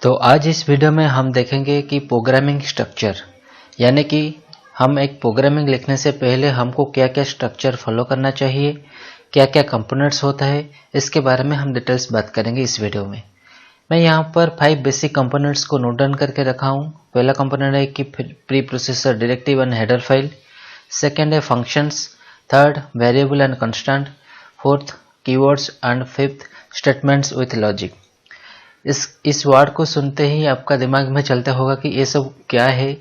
तो आज इस वीडियो में हम देखेंगे कि प्रोग्रामिंग स्ट्रक्चर, यानी कि हम एक प्रोग्रामिंग लिखने से पहले हमको क्या क्या स्ट्रक्चर फॉलो करना चाहिए, क्या क्या कंपोनेंट्स होता है, इसके बारे में हम डिटेल्स बात करेंगे इस वीडियो में। मैं यहाँ पर 5 बेसिक कंपोनेंट्स को नोट डाउन करके रखा हूँ। पहला कंपोनेंट है कि pre processor directive and header file, second है functions, third variable and constant, fourth keywords and fifth statements with logic. इस वर्ड को सुनते ही आपका दिमाग में चलता होगा कि ये सब क्या है,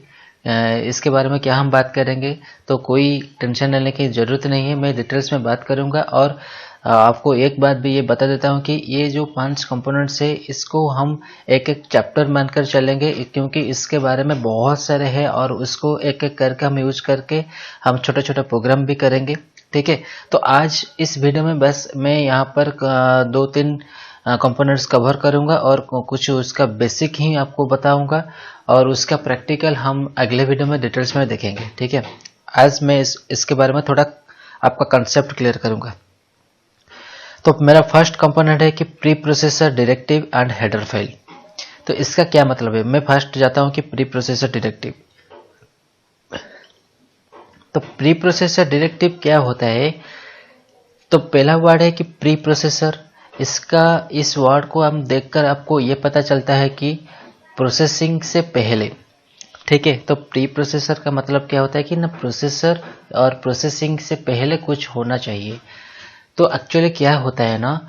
इसके बारे में क्या हम बात करेंगे। तो कोई टेंशन लेने की ज़रूरत नहीं है, मैं डिटेल्स में बात करूंगा। और आपको एक बात भी ये बता देता हूँ कि ये जो 5 कंपोनेंट्स है इसको हम एक एक चैप्टर मानकर चलेंगे, क्योंकि इसके बारे में बहुत सारे हैं और उसको एक एक करके हम यूज करके हम छोटा छोटा प्रोग्राम भी करेंगे। ठीक है, तो आज इस वीडियो में बस मैं यहाँ पर 2-3 कंपोनेंट्स कवर करूंगा और कुछ उसका बेसिक ही आपको बताऊंगा, और उसका प्रैक्टिकल हम अगले वीडियो में डिटेल्स में देखेंगे। ठीक है, आज मैं इसके बारे में थोड़ा आपका कंसेप्ट क्लियर करूंगा। तो मेरा फर्स्ट कंपोनेंट है कि pre processor directive and header file. तो इसका क्या मतलब है, मैं फर्स्ट जाता हूं कि प्री प्रोसेसर डायरेक्टिव। तो प्री प्रोसेसर डायरेक्टिव क्या होता है, तो पहला वर्ड है कि प्री प्रोसेसर। इस वर्ड को हम देखकर आपको ये पता चलता है कि प्रोसेसिंग से पहले। ठीक है, तो प्री प्रोसेसर का मतलब क्या होता है कि ना प्रोसेसर और प्रोसेसिंग से पहले कुछ होना चाहिए। तो एक्चुअली क्या होता है ना,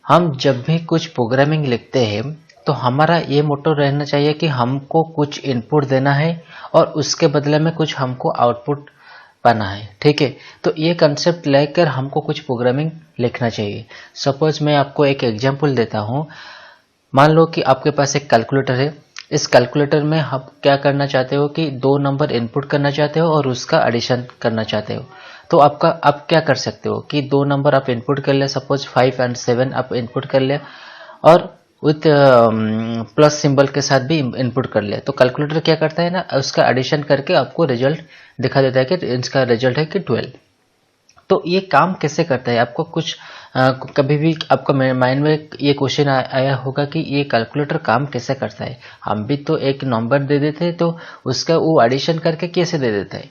हम जब भी कुछ प्रोग्रामिंग लिखते हैं तो हमारा ये मोटो रहना चाहिए कि हमको कुछ इनपुट देना है और उसके बदले में कुछ हमको आउटपुट पाना है। ठीक है, तो ये कंसेप्ट लेकर हमको कुछ प्रोग्रामिंग लिखना चाहिए। सपोज मैं आपको एक एग्जांपल देता हूँ। मान लो कि आपके पास एक कैलकुलेटर है। इस कैलकुलेटर में आप क्या करना चाहते हो कि 2 नंबर इनपुट करना चाहते हो और उसका एडिशन करना चाहते हो। तो आप क्या कर सकते हो कि 2 नंबर आप इनपुट कर ले, सपोज 5 और 7 आप इनपुट कर ले और विथ प्लस सिंबल के साथ भी इनपुट कर लिया। तो कैलकुलेटर क्या करता है ना, उसका एडिशन करके आपको रिजल्ट दिखा देता है कि इसका रिजल्ट है कि 12। तो ये काम कैसे करता है, आपको कुछ कभी भी आपका माइंड में ये क्वेश्चन आया होगा कि ये कैलकुलेटर काम कैसे करता है। हम भी तो एक नंबर दे देते हैं तो उसका वो एडिशन करके कैसे दे देता है।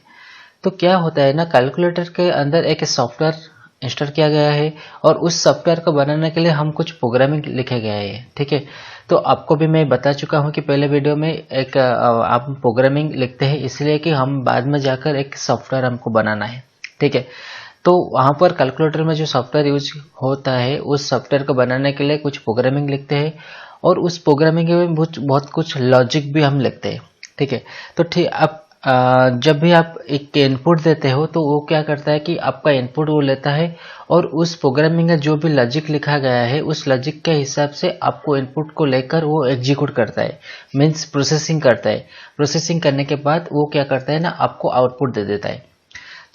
तो क्या होता है ना, कैलकुलेटर के अंदर एक सॉफ्टवेयर इंस्टॉल किया गया है और उस सॉफ्टवेयर को बनाने के लिए हम कुछ प्रोग्रामिंग लिखे गए हैं। ठीक है, तो आपको भी मैं बता चुका हूं कि पहले वीडियो में एक आप प्रोग्रामिंग लिखते हैं इसलिए कि हम बाद में जाकर एक सॉफ्टवेयर हमको बनाना है। ठीक है, तो वहां पर कैलकुलेटर में जो सॉफ्टवेयर यूज होता है उस सॉफ्टवेयर को बनाने के लिए कुछ प्रोग्रामिंग लिखते हैं और उस प्रोग्रामिंग में बहुत कुछ लॉजिक भी हम लिखते हैं। ठीक है, तो ठीक आप जब भी आप एक इनपुट देते हो तो वो क्या करता है कि आपका इनपुट वो लेता है और उस प्रोग्रामिंग में जो भी लॉजिक लिखा गया है उस लॉजिक के हिसाब से आपको इनपुट को लेकर वो एग्जीक्यूट करता है, मीन्स प्रोसेसिंग करता है। प्रोसेसिंग करने के बाद वो क्या करता है ना, आपको आउटपुट दे देता है।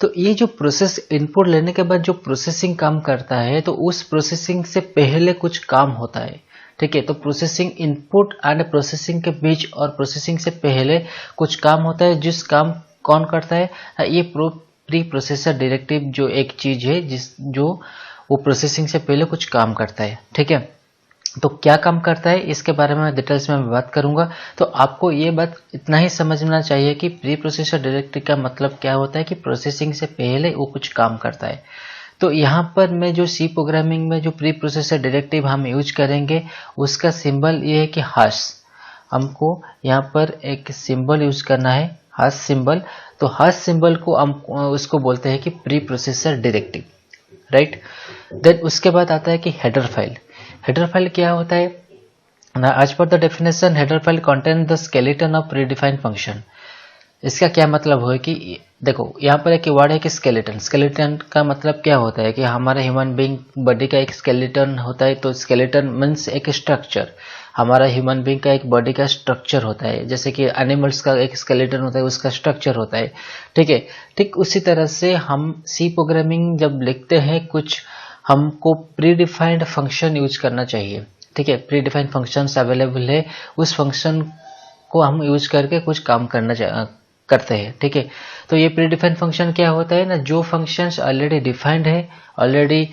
तो ये जो प्रोसेस इनपुट लेने के बाद जो प्रोसेसिंग काम करता है, तो उस प्रोसेसिंग से पहले कुछ काम होता है। ठीक है, तो प्रोसेसिंग इनपुट एंड प्रोसेसिंग के बीच और प्रोसेसिंग से पहले कुछ काम होता है, जिस काम कौन करता है, ये प्री प्रोसेसर डायरेक्टिव जो एक चीज है जो वो प्रोसेसिंग से पहले कुछ काम करता है। ठीक है, तो क्या काम करता है इसके बारे में डिटेल्स में बात करूंगा। तो आपको ये बात इतना ही समझना चाहिए कि प्री प्रोसेसर डायरेक्टिव का मतलब क्या होता है कि प्रोसेसिंग से पहले वो कुछ काम करता है। तो यहाँ पर मैं जो सी प्रोग्रामिंग में जो प्री प्रोसेसर डायरेक्टिव हम यूज करेंगे उसका सिंबल ये है कि हाश। हमको यहाँ पर एक सिंबल यूज करना है, हाश सिंबल। तो हाश सिंबल को हम उसको बोलते हैं कि pre processor directive, right. Then उसके बाद आता है कि हेडर फाइल। हेडर फाइल क्या होता है ना, as per the definition header file contain the skeleton of predefined function. इसका क्या मतलब है कि देखो यहाँ पर एक वर्ड है कि स्केलेटन। स्केलेटन का मतलब क्या होता है कि हमारे ह्यूमन बीइंग बॉडी का एक स्केलेटन होता है। तो स्केलेटन मीन्स एक स्ट्रक्चर, हमारा ह्यूमन बीइंग का एक बॉडी का स्ट्रक्चर होता है। जैसे कि एनिमल्स का एक स्केलेटन होता है, उसका स्ट्रक्चर होता है। ठीक है, ठीक उसी तरह से हम सी प्रोग्रामिंग जब लिखते हैं कुछ, हमको प्री डिफाइंड फंक्शन यूज करना चाहिए। ठीक है, प्री डिफाइंड फंक्शंस अवेलेबल है, उस फंक्शन को हम यूज करके कुछ काम करते हैं। ठीक है, तो ये प्री डिफाइंड फंक्शन क्या होता है ना, जो फंक्शंस ऑलरेडी डिफाइंड है, ऑलरेडी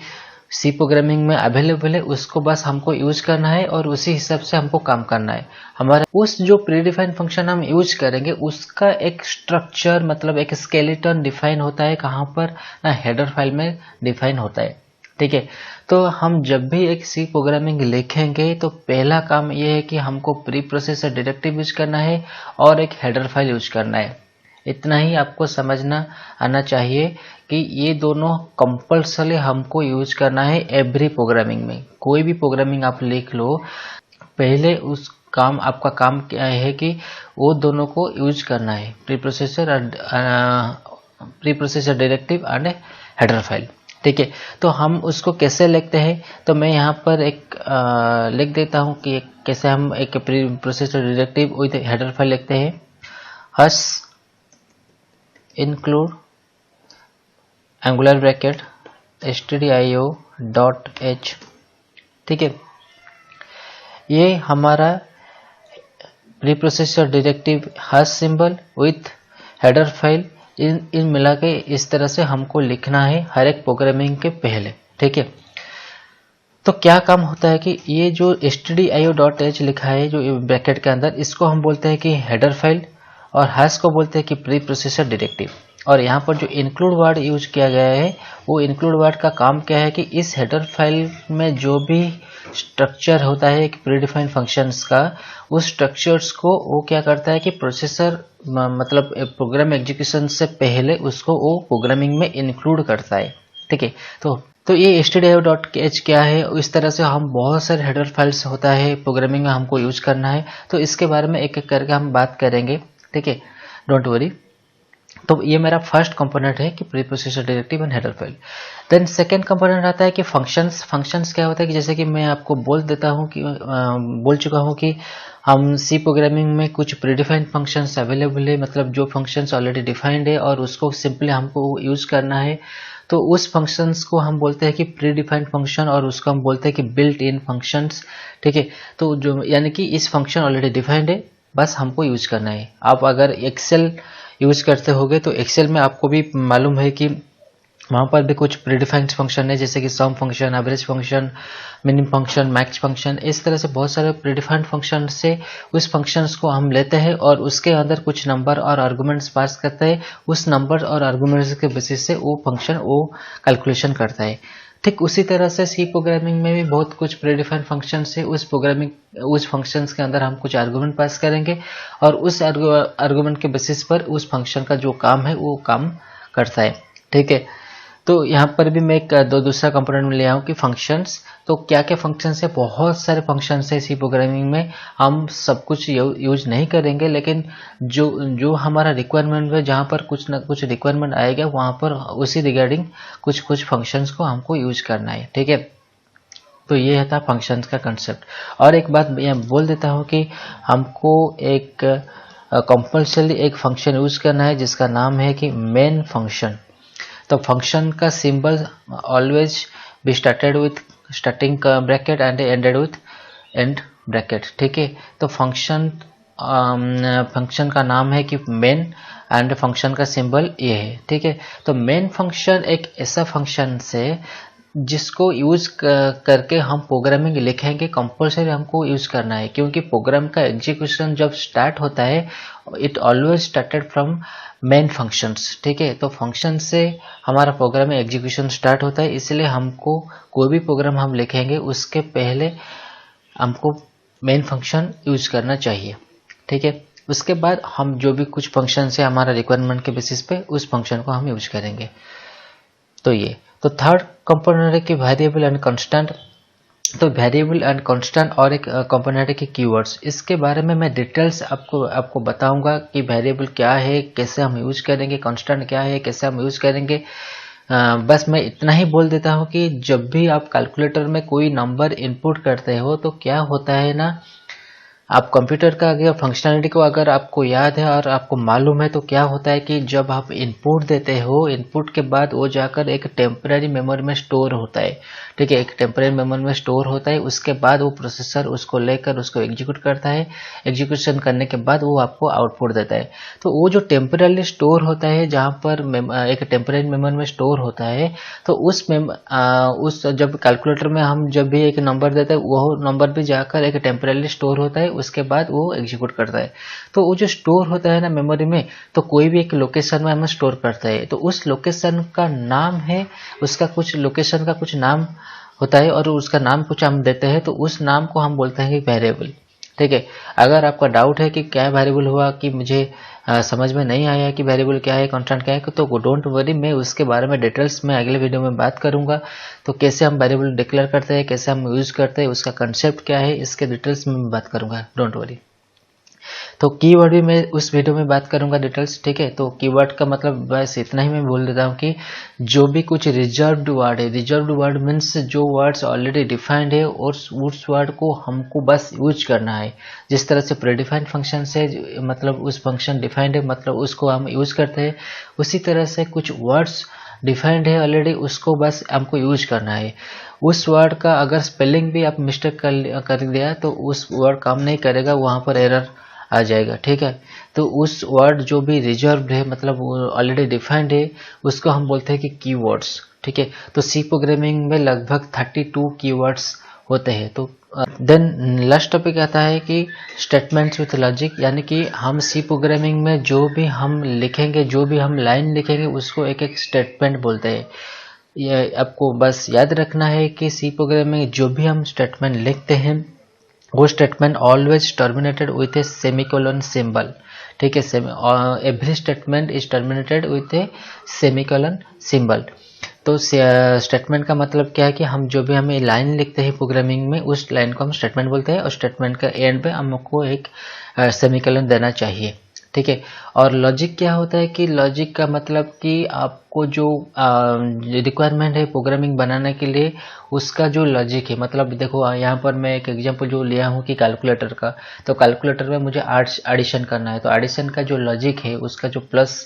सी प्रोग्रामिंग में अवेलेबल है उसको बस हमको यूज करना है और उसी हिसाब से हमको काम करना है। हमारा उस जो प्रीडिफाइंड फंक्शन हम यूज करेंगे उसका एक स्ट्रक्चर मतलब एक स्केलेटन डिफाइन होता है कहाँ पर ना, हेडर फाइल में डिफाइन होता है। ठीक है, तो हम जब भी एक सी प्रोग्रामिंग लिखेंगे तो पहला काम ये है कि हमको प्री प्रोसेसर डायरेक्टिव यूज करना है और एक हेडर फाइल यूज करना है। इतना ही आपको समझना आना चाहिए कि ये दोनों कंपल्सरी हमको यूज करना है एवरी प्रोग्रामिंग में। कोई भी प्रोग्रामिंग आप लिख लो, पहले उस काम आपका काम क्या है कि वो दोनों को यूज करना है, pre processor directive and header file. ठीक है, तो हम उसको कैसे लिखते हैं, तो मैं यहाँ पर एक लिख देता हूँ कि कैसे हम एक pre processor directive with header file लिखते हैं। Hash include angular bracket stdio.h। ठीक है, ये हमारा pre processor directive hash symbol with header file इन मिला के इस तरह से हमको लिखना है हर एक प्रोग्रामिंग के पहले। ठीक है, तो क्या काम होता है कि ये जो stdio.h लिखा है जो ब्रैकेट के अंदर, इसको हम बोलते हैं कि हेडर फाइल और हस को बोलते हैं कि प्री प्रोसेसर डायरेक्टिव। और यहाँ पर जो इंक्लूड वर्ड यूज किया गया है वो इंक्लूड वर्ड का काम क्या है कि इस हेडर फाइल में जो भी स्ट्रक्चर होता है प्रीडिफाइंड फंक्शंस का, उस स्ट्रक्चर्स को वो क्या करता है कि प्रोसेसर मतलब प्रोग्राम एग्जीक्यूशन से पहले उसको वो प्रोग्रामिंग में इंक्लूड करता है। ठीक है, तो ये stdio.h क्या है, इस तरह से हम बहुत सारे हेडर फाइल्स होता है प्रोग्रामिंग में हमको यूज करना है, तो इसके बारे में एक एक करके हम बात करेंगे। ठीक है, डोंट वरी। तो ये मेरा फर्स्ट कंपोनेंट है कि pre processor directive and header file. Then second component आता है कि फंक्शंस। फंक्शंस क्या होता है कि जैसे कि मैं आपको बोल चुका हूँ कि हम सी प्रोग्रामिंग में कुछ प्रीडिफाइंड फंक्शंस अवेलेबल है, मतलब जो फंक्शंस ऑलरेडी डिफाइंड है और उसको सिंपली हमको यूज करना है, तो उस फंक्शंस को हम बोलते हैं कि प्री डिफाइंड फंक्शन और उसको हम बोलते हैं कि बिल्ट इन फंक्शंस। ठीक है, तो जो यानी कि इस फंक्शन ऑलरेडी डिफाइंड है, बस हमको यूज करना है। आप अगर एक्सेल यूज करते होगे तो एक्सेल में आपको भी मालूम है कि वहाँ पर भी कुछ प्रीडिफाइंड फंक्शन है, जैसे कि sum function, average function, minimum function, max function, इस तरह से बहुत सारे प्रीडिफाइंड फंक्शन से उस फंक्शंस को हम लेते हैं और उसके अंदर कुछ नंबर और आर्गुमेंट्स पास करते हैं। उस नंबर और आर्गुमेंट्स के बेसिस से वो फंक्शन वो कैलकुलेशन करता है। ठीक उसी तरह से सी प्रोग्रामिंग में भी बहुत कुछ प्रीडिफाइंड फंक्शन है, उस फंक्शंस के अंदर हम कुछ आर्गुमेंट पास करेंगे और उस आर्गुमेंट के बेसिस पर उस फंक्शन का जो काम है वो काम करता है। ठीक है, तो यहाँ पर भी मैं एक दूसरा कंपोनेंट में ले आऊँ कि फंक्शंस। तो क्या क्या फंक्शंस है, बहुत सारे फंक्शंस है सी प्रोग्रामिंग में, हम सब कुछ यूज नहीं करेंगे, लेकिन जो हमारा रिक्वायरमेंट है, जहाँ पर कुछ ना कुछ रिक्वायरमेंट आएगा वहाँ पर उसी रिगार्डिंग कुछ फंक्शंस को हमको यूज करना है। ठीक है, तो ये था फंक्शंस का कंसेप्ट। और एक बात मैं बोल देता हूँ कि हमको एक कंपल्सरी एक फंक्शन यूज करना है जिसका नाम है कि मेन फंक्शन। तो फंक्शन का symbol always be started with starting bracket and ended with and bracket. ठीक है, तो फंक्शन का नाम है कि मेन एंड फंक्शन का सिंबल ये है। ठीक है, तो मेन फंक्शन एक ऐसा फंक्शन से जिसको यूज करके हम प्रोग्रामिंग लिखेंगे, कंपल्सरी हमको यूज करना है, क्योंकि प्रोग्राम का एग्जीक्यूशन जब स्टार्ट होता है it always started from main functions. ठीक है, तो फंक्शन से हमारा प्रोग्राम में एग्जीक्यूशन स्टार्ट होता है, इसलिए हमको कोई भी प्रोग्राम हम लिखेंगे उसके पहले हमको मेन फंक्शन यूज करना चाहिए। ठीक है, उसके बाद हम जो भी कुछ फंक्शन है हमारा रिक्वायरमेंट के बेसिस पे उस फंक्शन को हम यूज करेंगे। तो थर्ड कंपोनेंट है कि वेरिएबल एंड कांस्टेंट। तो वेरिएबल एंड कांस्टेंट और एक कंपोनेंट है कि कीवर्ड्स। इसके बारे में मैं डिटेल्स आपको बताऊंगा कि वेरिएबल क्या है, कैसे हम यूज करेंगे, कांस्टेंट क्या है, कैसे हम यूज करेंगे। बस मैं इतना ही बोल देता हूं कि जब भी आप कैलकुलेटर में कोई नंबर इनपुट करते हो तो क्या होता है ना, आप कंप्यूटर का अगर फंक्शनलिटी को अगर आपको याद है और आपको मालूम है तो क्या होता है कि जब आप इनपुट देते हो, इनपुट के बाद वो जाकर एक टेम्पररी मेमोरी में स्टोर होता है। ठीक है, एक टेम्पररी मेमोरी में स्टोर होता है, उसके बाद वो प्रोसेसर उसको लेकर उसको एग्जीक्यूट करता है। एग्जीक्यूशन करने के बाद वो आपको आउटपुट देता है। तो वो जो टेम्पररी स्टोर होता है, जहाँ पर एक टेम्पररी मेमोरी में स्टोर होता है, तो उस जब कैलकुलेटर में हम जब भी एक नंबर देते हैं, वो नंबर भी जाकर एक टेम्पररी स्टोर होता है, उसके बाद वो एग्जीक्यूट करता है। तो वो जो स्टोर होता है ना मेमोरी में, तो कोई भी एक लोकेशन में हम स्टोर करते हैं, तो उस लोकेशन का नाम है, उसका कुछ लोकेशन का कुछ नाम होता है और उसका नाम कुछ हम देते हैं, तो उस नाम को हम बोलते हैं वेरिएबल। ठीक है, अगर आपका डाउट है कि क्या वेरिएबल हुआ, कि मुझे समझ में नहीं आया कि वेरिएबल क्या है, कांस्टेंट क्या है, तो डोंट वरी, मैं उसके बारे में डिटेल्स में अगले वीडियो में बात करूंगा। तो कैसे हम वेरिएबल डिक्लेयर करते हैं, कैसे हम यूज करते हैं, उसका कंसेप्ट क्या है, इसके डिटेल्स में बात करूंगा, डोंट वरी। तो कीवर्ड भी मैं उस वीडियो में बात करूंगा डिटेल्स। ठीक है, तो कीवर्ड का मतलब बस इतना ही मैं बोल देता हूँ कि जो भी कुछ रिजर्व्ड वर्ड है, रिजर्व्ड वर्ड मीन्स जो वर्ड्स ऑलरेडी डिफाइंड है और उस वर्ड को हमको बस यूज करना है। जिस तरह से प्रीडिफाइंड फंक्शन से मतलब उस फंक्शन डिफाइंड है, मतलब उसको हम यूज करते हैं, उसी तरह से कुछ वर्ड्स डिफाइंड है ऑलरेडी, उसको बस हमको यूज करना है। उस वर्ड का अगर स्पेलिंग भी आप मिस्टेक कर दिया तो उस वर्ड काम नहीं करेगा, वहां पर एरर आ जाएगा। ठीक है, तो उस वर्ड जो भी रिजर्व्ड है, मतलब ऑलरेडी डिफाइंड है, उसको हम बोलते हैं कि कीवर्ड्स। ठीक है, तो सी प्रोग्रामिंग में लगभग 32 कीवर्ड्स होते हैं। तो देन लास्ट टॉपिक आता है कि स्टेटमेंट्स विथ लॉजिक, यानी कि हम सी प्रोग्रामिंग में जो भी हम लिखेंगे, जो भी हम लाइन लिखेंगे, उसको एक एक स्टेटमेंट बोलते हैं। ये आपको बस याद रखना है कि सी प्रोग्रामिंग में जो भी हम स्टेटमेंट लिखते हैं, वो statement always terminated with A semicolon symbol. ठीक है, every statement is terminated with A semicolon symbol. तो स्टेटमेंट का मतलब क्या है कि हम जो भी हमें लाइन लिखते हैं प्रोग्रामिंग में, उस लाइन को हम स्टेटमेंट बोलते हैं और स्टेटमेंट का एंड पे हमको एक सेमीकोलन देना चाहिए। ठीक है, और लॉजिक क्या होता है कि लॉजिक का मतलब कि आपको जो रिक्वायरमेंट है प्रोग्रामिंग बनाने के लिए, उसका जो लॉजिक है, मतलब देखो यहाँ पर मैं एक एग्जांपल जो लिया हूँ कि कैलकुलेटर का, तो कैलकुलेटर में मुझे एडिशन करना है, तो एडिशन का जो लॉजिक है, उसका जो प्लस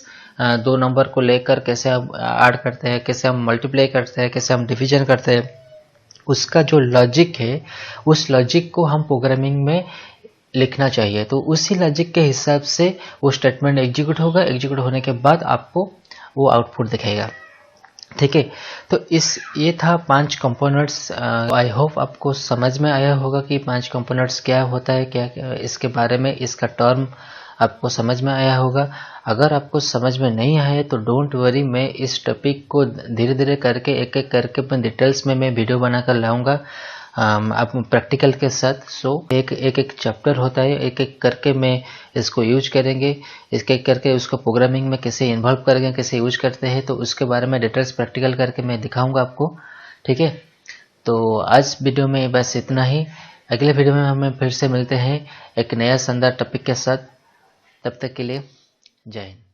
2 नंबर को लेकर कैसे हम ऐड करते हैं, कैसे हम मल्टीप्लाई करते हैं, कैसे हम डिवीजन करते हैं, उसका जो लॉजिक है, उस लॉजिक को हम प्रोग्रामिंग में लिखना चाहिए। तो उसी लॉजिक के हिसाब से वो स्टेटमेंट एग्जीक्यूट होगा, एग्जीक्यूट होने के बाद आपको वो आउटपुट दिखाएगा। ठीक है, तो ये था 5 कंपोनेंट्स। आई होप आपको समझ में आया होगा कि 5 कंपोनेंट्स क्या होता है, क्या इसके बारे में, इसका टर्म आपको समझ में आया होगा। अगर आपको समझ में नहीं आया तो डोंट वरी, मैं इस टॉपिक को धीरे धीरे करके एक एक करके मैं डिटेल्स में मैं वीडियो बनाकर लाऊंगा आप प्रैक्टिकल के साथ। सो एक एक चैप्टर होता है, एक एक करके मैं इसको यूज करेंगे, एक एक करके उसको प्रोग्रामिंग में कैसे इन्वॉल्व करेंगे, कैसे यूज करते हैं, तो उसके बारे में डिटेल्स प्रैक्टिकल करके मैं दिखाऊंगा आपको। ठीक है, तो आज वीडियो में बस इतना ही। अगले वीडियो में हमें फिर से मिलते हैं एक नया शानदार टॉपिक के साथ। तब तक के लिए जय हिंद।